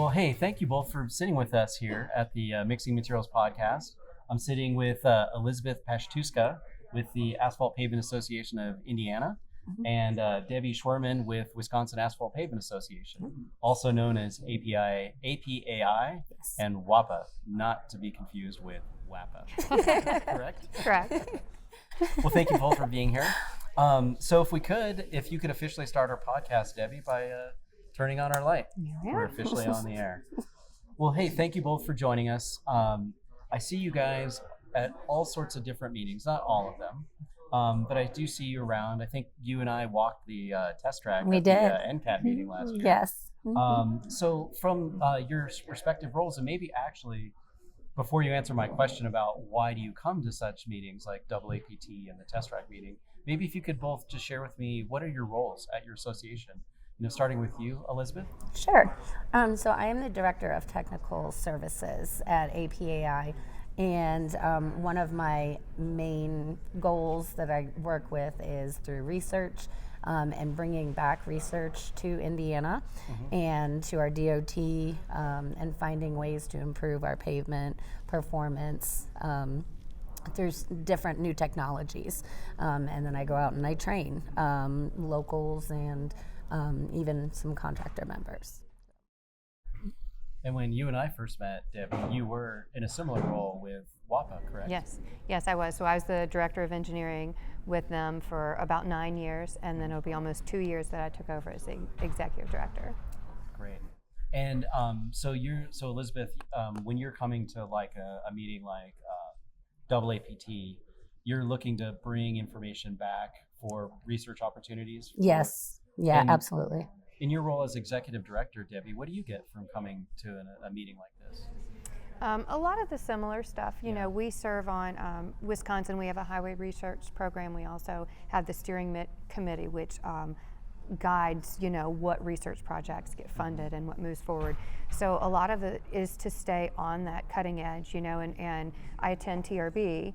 Well, hey, thank you both for sitting with us here at the Mixing Materials Podcast. I'm sitting with Elizabeth Pastuszka with the Asphalt Pavement Association of Indiana and Debbie Schwarman with Wisconsin Asphalt Pavement Association, also known as APAI Yes. and WAPA, not to be confused with WAPA. Correct? Correct. Well, thank you both for being here. So if you could officially start our podcast, Debbie, by turning on our light. Yeah. We're officially on the air. Well, hey, thank you both for joining us. I see you guys at all sorts of different meetings, not all of them, but I do see you around. I think you and I walked the test track We at did. the NCAT meeting last year. Yes. So from your respective roles, and maybe actually, before you answer my question about why do you come to such meetings like AAPT and the test track meeting, maybe if you could both just share with me, what are your roles at your association? Starting with you, Elizabeth. Sure. So I am the Director of Technical Services at APAI, and one of my main goals that I work with is through research and bringing back research to Indiana and to our DOT and finding ways to improve our pavement performance through different new technologies. And then I go out and I train locals and even some contractor members. And when you and I first met, Debbie, you were in a similar role with WAPA, correct? Yes, I was. So I was the Director of Engineering with them for about 9 years, and then it'll be almost 2 years that I took over as the Executive Director. Great. And so Elizabeth, when you're coming to like a meeting like AAPT, you're looking to bring information back for research opportunities? Yes. Yeah, And absolutely. In your role as Executive Director, Debbie, what do you get from coming to a meeting like this? A lot of the similar stuff. You know, we serve on Wisconsin. We have a highway research program. We also have the steering committee, which guides, what research projects get funded and what moves forward. So a lot of it is to stay on that cutting edge, and I attend TRB,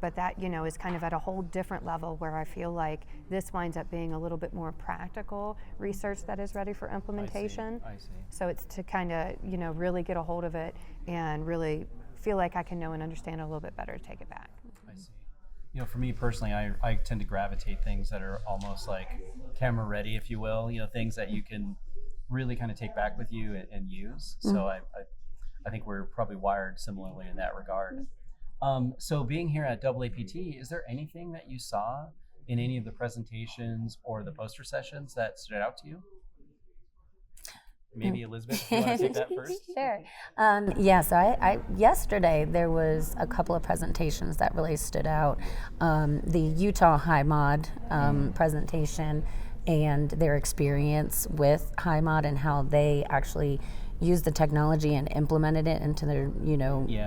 but that, is kind of at a whole different level where I feel like this winds up being a little bit more practical research that is ready for implementation. I see. So it's to kind of, really get a hold of it and really feel like I can know and understand it a little bit better to take it back. I see. For me personally, I tend to gravitate things that are almost like camera ready, if you will, things that you can really kind of take back with you and use. So I think we're probably wired similarly in that regard. So being here at AAPT, is there anything that you saw in any of the presentations or the poster sessions that stood out to you? Maybe Elizabeth, do you want to take that first? Sure. So I yesterday there was a couple of presentations that really stood out. The Utah HighMod presentation and their experience with HighMod and how they actually used the technology and implemented it into their,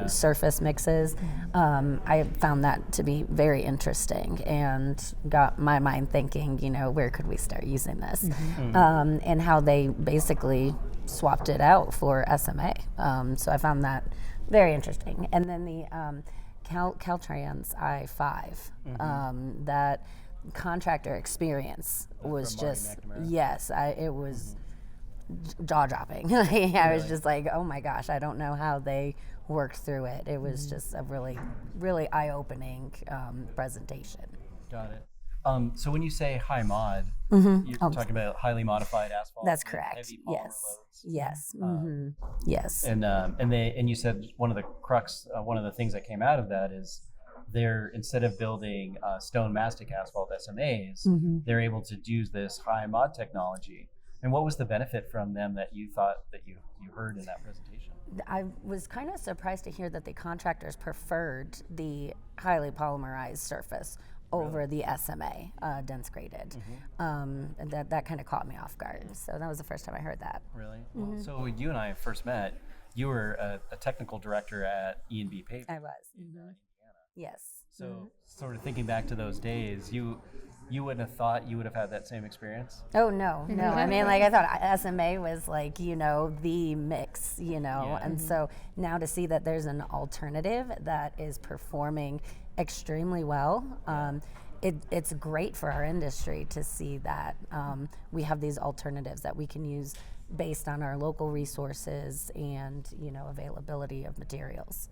surface mixes. I found that to be very interesting and got my mind thinking, where could we start using this? And how they basically swapped it out for SMA. So I found that very interesting. And then the Caltrans I-5, that contractor experience was just, it was jaw-dropping. I was just like, oh my gosh, I don't know how they worked through it. It was just a really, really eye-opening presentation. Got it. So when you say HighMod, you're talking about highly modified asphalt. That's correct. Heavy polymer loads. Yes. Yes. And you said one of the things that came out of that is instead of building stone mastic asphalt SMAs, they're able to use this HighMod technology. And what was the benefit from them that you thought that you heard in that presentation? I was kind of surprised to hear that the contractors preferred the highly polymerized surface over the SMA, dense graded. And that kind of caught me off guard. So that was the first time I heard that. Really? Well, so when you and I first met, you were a technical director at E&B Pavement. I was. In Indiana. Yes. So sort of thinking back to those days, you wouldn't have thought you would have had that same experience? Oh, no. I mean, I thought SMA was like, the mix, and so now to see that there's an alternative that is performing extremely well, it's great for our industry to see that we have these alternatives that we can use based on our local resources and, availability of materials.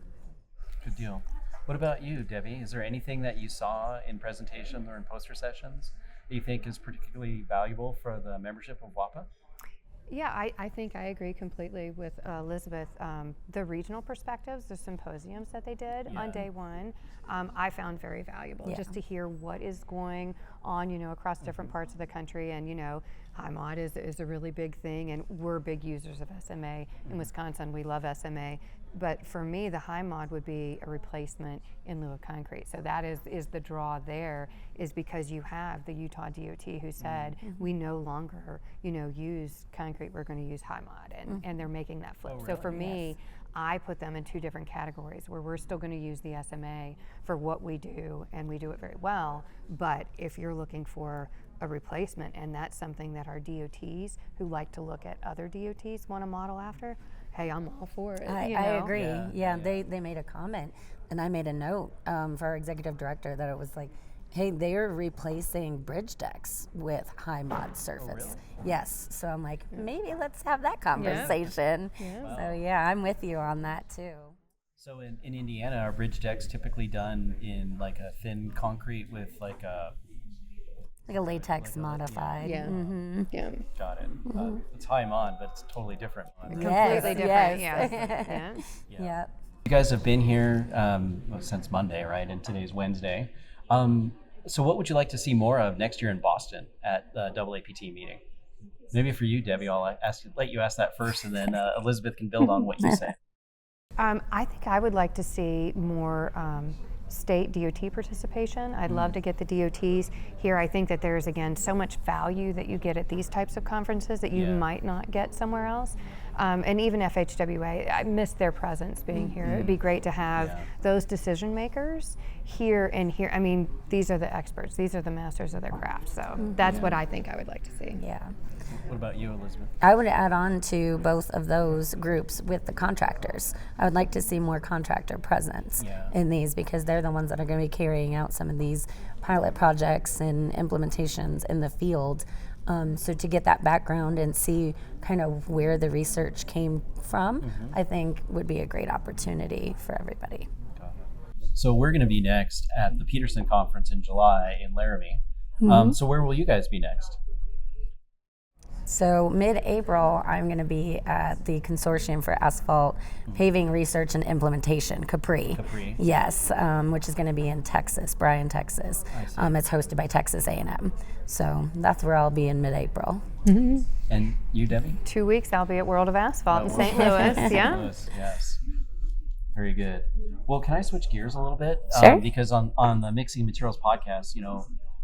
Good deal. What about you, Debbie? Is there anything that you saw in presentations or in poster sessions that you think is particularly valuable for the membership of WAPA? Yeah, I think I agree completely with Elizabeth. The regional perspectives, the symposiums that they did on day one, I found very valuable, just to hear what is going on, across different parts of the country. And, HighMod is a really big thing, and we're big users of SMA. In Wisconsin, we love SMA. But for me, the HighMod would be a replacement in lieu of concrete. So that is the draw there, is because you have the Utah DOT who said, we no longer, use concrete, we're going to use HighMod, and they're making that flip. Oh, So for really? me, I put them in two different categories, where we're still going to use the SMA for what we do, and we do it very well. But if you're looking for a replacement, and that's something that our DOTs who like to look at other DOTs want to model after, hey, I'm all for it. I agree. Yeah. They made a comment, and I made a note for our executive director that it was like, hey, they're replacing bridge decks with HighMod surface. Oh, really? Yes. So I'm like, maybe let's have that conversation. Yeah. So yeah, I'm with you on that too. So in Indiana, are bridge decks typically done in like a thin concrete with like a Latex modified. Yeah. Yeah. got it. It's HighMod, but it's totally different. Completely different. Yes. Yeah. Yep. You guys have been here since Monday, right? And today's Wednesday. So what would you like to see more of next year in Boston at the AAPT meeting? Maybe for you, Debbie, I'll let you ask that first, and then Elizabeth can build on what you say. I think I would like to see more state DOT participation. I'd love to get the DOTs here. I think that there's, again, so much value that you get at these types of conferences that you might not get somewhere else. And even FHWA, I miss their presence being here. It'd be great to have those decision makers here and here. I mean, these are the experts. These are the masters of their craft. So that's what I think I would like to see. Yeah. What about you, Elizabeth? I would add on to both of those groups with the contractors. I would like to see more contractor presence in these, because they're the ones that are going to be carrying out some of these pilot projects and implementations in the field. So to get that background and see kind of where the research came from, I think would be a great opportunity for everybody. So we're going to be next at the Peterson Conference in July in Laramie. So where will you guys be next? So mid-April, I'm going to be at the Consortium for Asphalt Paving Research and Implementation, CAPRI. Capri. Yes, which is going to be in Texas, Bryan, Texas. It's hosted by Texas A&M. So that's where I'll be in mid-April. And you, Debbie? 2 weeks, I'll be at World of Asphalt in St. Louis. Yeah. St. Louis, yes. Very good. Well, can I switch gears a little bit? Sure. Because on the Mixing Materials podcast,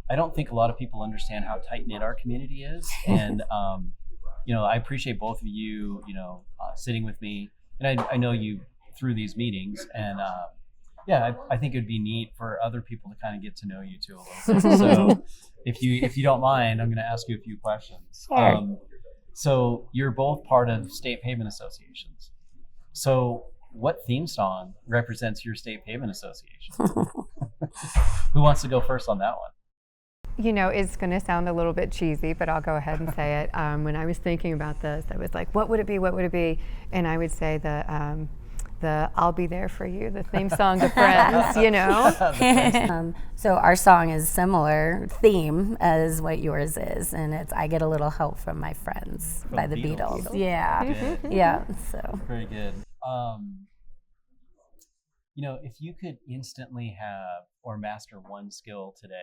I don't think a lot of people understand how tight-knit our community is. And, I appreciate both of you, sitting with me. And I know you through these meetings. And, I think it would be neat for other people to kind of get to know you too a little bit. So if you don't mind, I'm going to ask you a few questions. Sure. So you're both part of state pavement associations. So what theme song represents your state pavement association? Who wants to go first on that one? It's going to sound a little bit cheesy, but I'll go ahead and say it. When I was thinking about this, I was like, what would it be? What would it be? And I would say the I'll Be There For You, the theme song to Friends, So our song is similar theme as what yours is, and it's I Get a Little Help From My Friends by the Beatles. Yeah. Good. Yeah. So Very good. If you could instantly have or master one skill today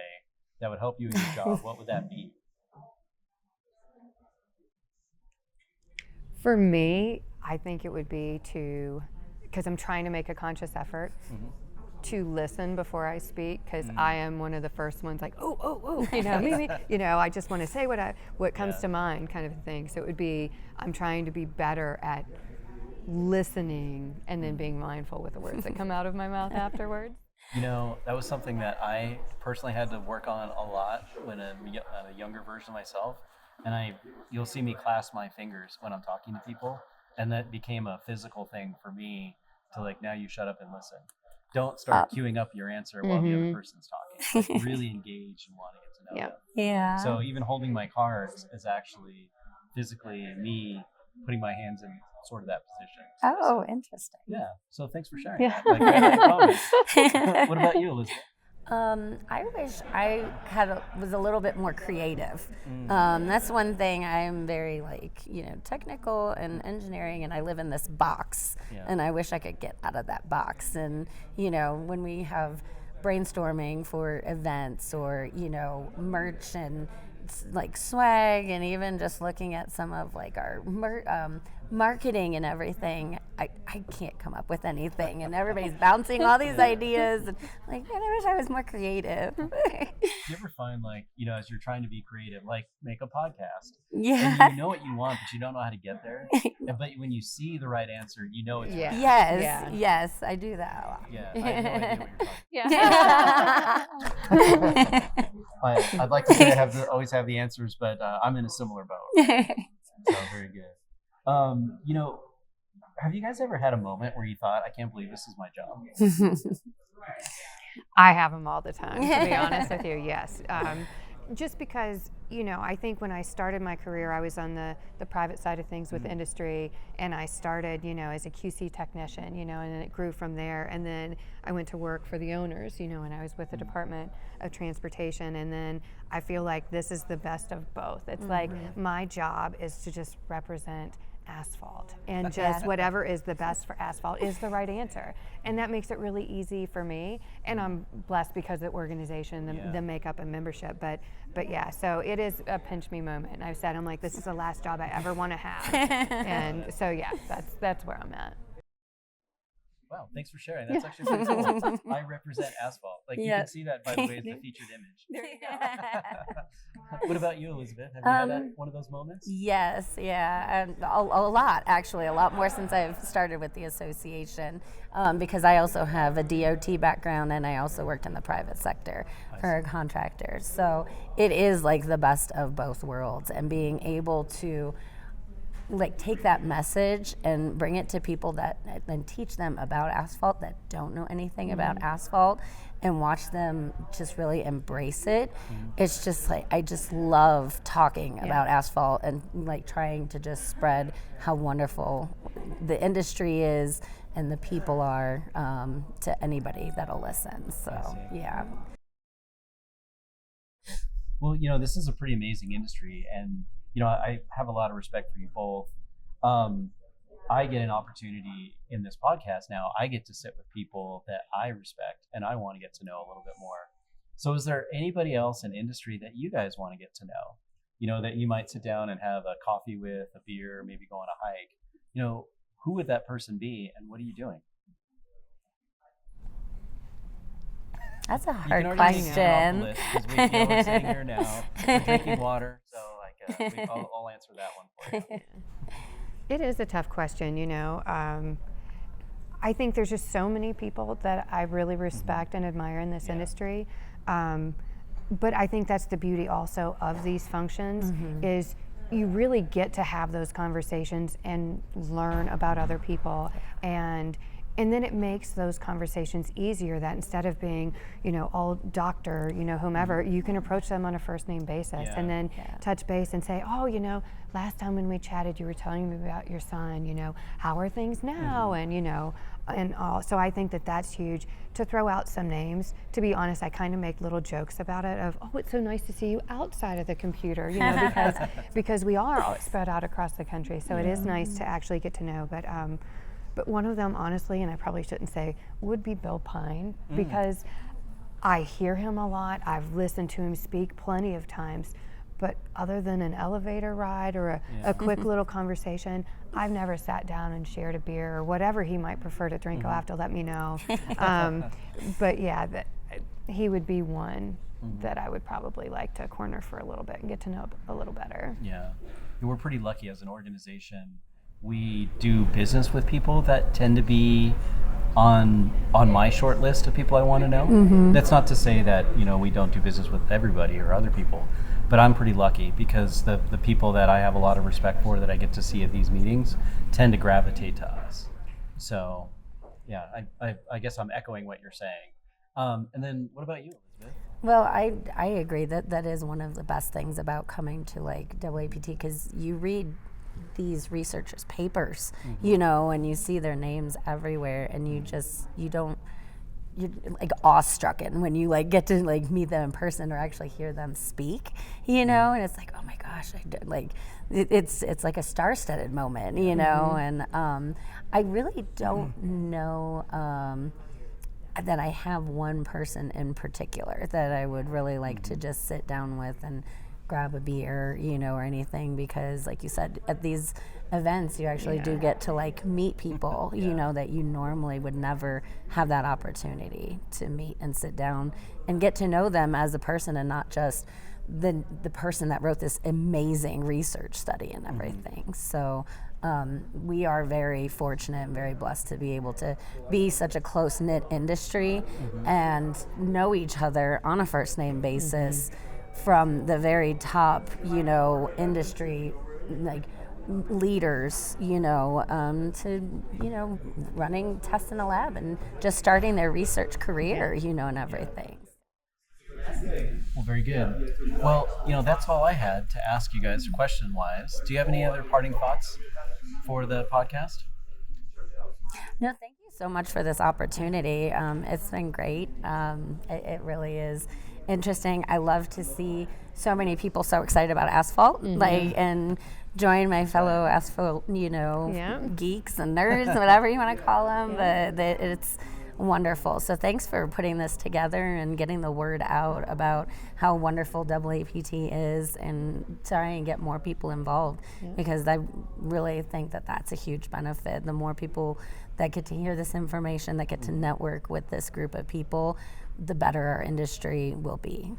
that would help you in your job, what would that be? For me, I think it would be because I'm trying to make a conscious effort to listen before I speak, because I am one of the first ones like, I just want to say what comes to mind, kind of a thing. So it would be, I'm trying to be better at listening and then being mindful with the words that come out of my mouth afterwards. That was something that I personally had to work on a lot when a younger version of myself. And you'll see me clasp my fingers when I'm talking to people. And that became a physical thing for me to now you shut up and listen. Don't start queuing up your answer while the other person's talking. Really engage and want to get to know them. yeah. So even holding my cards is actually physically me putting my hands in sort of that position. Oh, interesting. Yeah. So thanks for sharing Yeah. that. Like, comments. What about you, Elizabeth? I wish I was a little bit more creative. That's one thing. I'm very technical and engineering, and I live in this box, and I wish I could get out of that box. And when we have brainstorming for events or merch and swag, and even just looking at some of our marketing and everything, I can't come up with anything, and everybody's bouncing all these ideas, and I wish I was more creative. Do you ever find as you're trying to be creative, make a podcast, Yeah. and you know what you want, but you don't know how to get there, but when you see the right answer, it's right. Yes, I do that a lot. Yeah, I have no idea what you're talking about. I'd like to say I always have the answers, but I'm in a similar boat. So very good. Have you guys ever had a moment where you thought, I can't believe this is my job? I have them all the time, to be honest with you, yes. Just because, I think when I started my career, I was on the private side of things with industry, and I started, as a QC technician, and then it grew from there. And then I went to work for the owners, and I was with the Department of Transportation. And then I feel like this is the best of both. It's like my job is to just represent asphalt, and just whatever is the best for asphalt is the right answer, and that makes it really easy for me. And I'm blessed because of the organization, the makeup and membership. But yeah, so it is a pinch me moment. I've said, I'm like, this is the last job I ever want to have. And so yeah, that's where I'm at. Wow, thanks for sharing. That's actually pretty cool. I represent asphalt. You can see that, by the way, it's the featured image. There you go. What about you, Elizabeth? Have you had one of those moments? Yes, yeah, a lot, actually, a lot more since I've started with the association, because I also have a DOT background, and I also worked in the private sector for contractors. So it is the best of both worlds, and being able to take that message and bring it to people and teach them about asphalt that don't know anything about asphalt, and watch them just really embrace it. It's just I just love talking about asphalt, and trying to just spread how wonderful the industry is and the people are, to anybody that'll listen. So yeah. Well, this is a pretty amazing industry, and I have a lot of respect for you both. I get an opportunity in this podcast now. I get to sit with people that I respect, and I want to get to know a little bit more. So is there anybody else in industry that you guys want to get to know? That you might sit down and have a coffee with, a beer, maybe go on a hike? Who would that person be, and what are you doing? That's a hard question. We're sitting here now, we're drinking water, so I'll answer that one for you. It is a tough question, I think there's just so many people that I really respect and admire in this industry. But I think that's the beauty also of these functions, is you really get to have those conversations and learn about other people, and then it makes those conversations easier, that instead of being, all doctor, whomever, you can approach them on a first name basis, and then touch base and say, oh, last time when we chatted, you were telling me about your son, how are things now? And all. So I think that's huge. To throw out some names, to be honest, I kind of make little jokes about it of, oh, it's so nice to see you outside of the computer, because we are all spread out across the country. So it is nice to actually get to know. But one of them, honestly, and I probably shouldn't say, would be Bill Pine, because I hear him a lot. I've listened to him speak plenty of times, but other than an elevator ride or a quick little conversation, I've never sat down and shared a beer or whatever he might prefer to drink. He'll have to let me know. But yeah, he would be one that I would probably like to corner for a little bit and get to know a little better. Yeah, we're pretty lucky as an organization. We do business with people that tend to be on my short list of people I want to know. That's not to say that we don't do business with everybody or other people, but I'm pretty lucky because the people that I have a lot of respect for that I get to see at these meetings tend to gravitate to us. So yeah, I guess I'm echoing what you're saying. And then what about you, Elizabeth? Well, I agree that is one of the best things about coming to WAPT, because you read these researchers' papers, you know, and you see their names everywhere, and you're like awestruck when you like get to like meet them in person or actually hear them speak, you know, and it's like, oh my gosh, it's like a star-studded moment, you know, and I really don't know that I have one person in particular that I would really like to just sit down with and grab a beer, you know, or anything, because like you said, at these events you actually do get to like meet people, you know, that you normally would never have that opportunity to meet and sit down and get to know them as a person, and not just the person that wrote this amazing research study and everything. So we are very fortunate and very blessed to be able to be such a close-knit industry and know each other on a first name basis, from the very top, you know, industry like leaders, you know, to, you know, running tests in a lab and just starting their research career, you know, and everything. Well, very good. Well, you know, that's all I had to ask you guys question-wise. Do you have any other parting thoughts for the podcast? No, thank you so much for this opportunity. It's been great. It really is interesting. I love to see so many people so excited about asphalt, like, and join my fellow asphalt, you know, geeks and nerds, whatever you want to call them. But it's wonderful. So thanks for putting this together and getting the word out about how wonderful WAPT is, and trying and get more people involved, because I really think that that's a huge benefit. The more people that get to hear this information, that get to network with this group of people, the better our industry will be.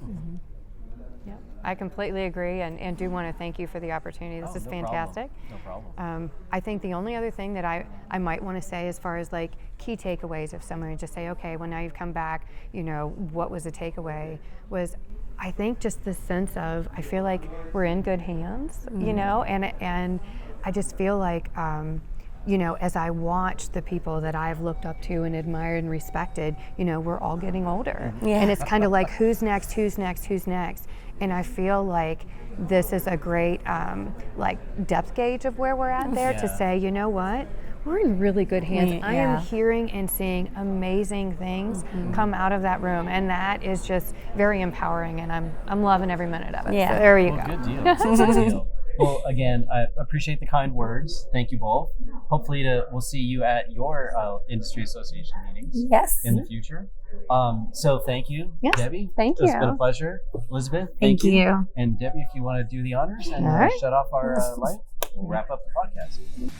Yep. I completely agree, and do want to thank you for the opportunity. This is fantastic. No problem. I think the only other thing that I might want to say, as far as like key takeaways, if someone would just say, okay, well now you've come back, you know, what was the takeaway, was I think just the sense of, I feel like we're in good hands, you know, and I just feel like, you know, as I watch the people that I've looked up to and admired and respected, you know, we're all getting older. And it's kind of like, who's next, who's next, who's next? And I feel like this is a great like depth gauge of where we're at there, to say, you know what, we're in really good hands. I am hearing and seeing amazing things come out of that room, and that is just very empowering, and I'm loving every minute of it. So there you go. Good deal. Good deal. Well, again, I appreciate the kind words. Thank you both. Hopefully we'll see you at your industry association meetings in the future. So thank you, Debbie. Thank you. It's been a pleasure. Elizabeth, Thank you. And Debbie, if you want to do the honors and shut off our light, we'll wrap up the podcast.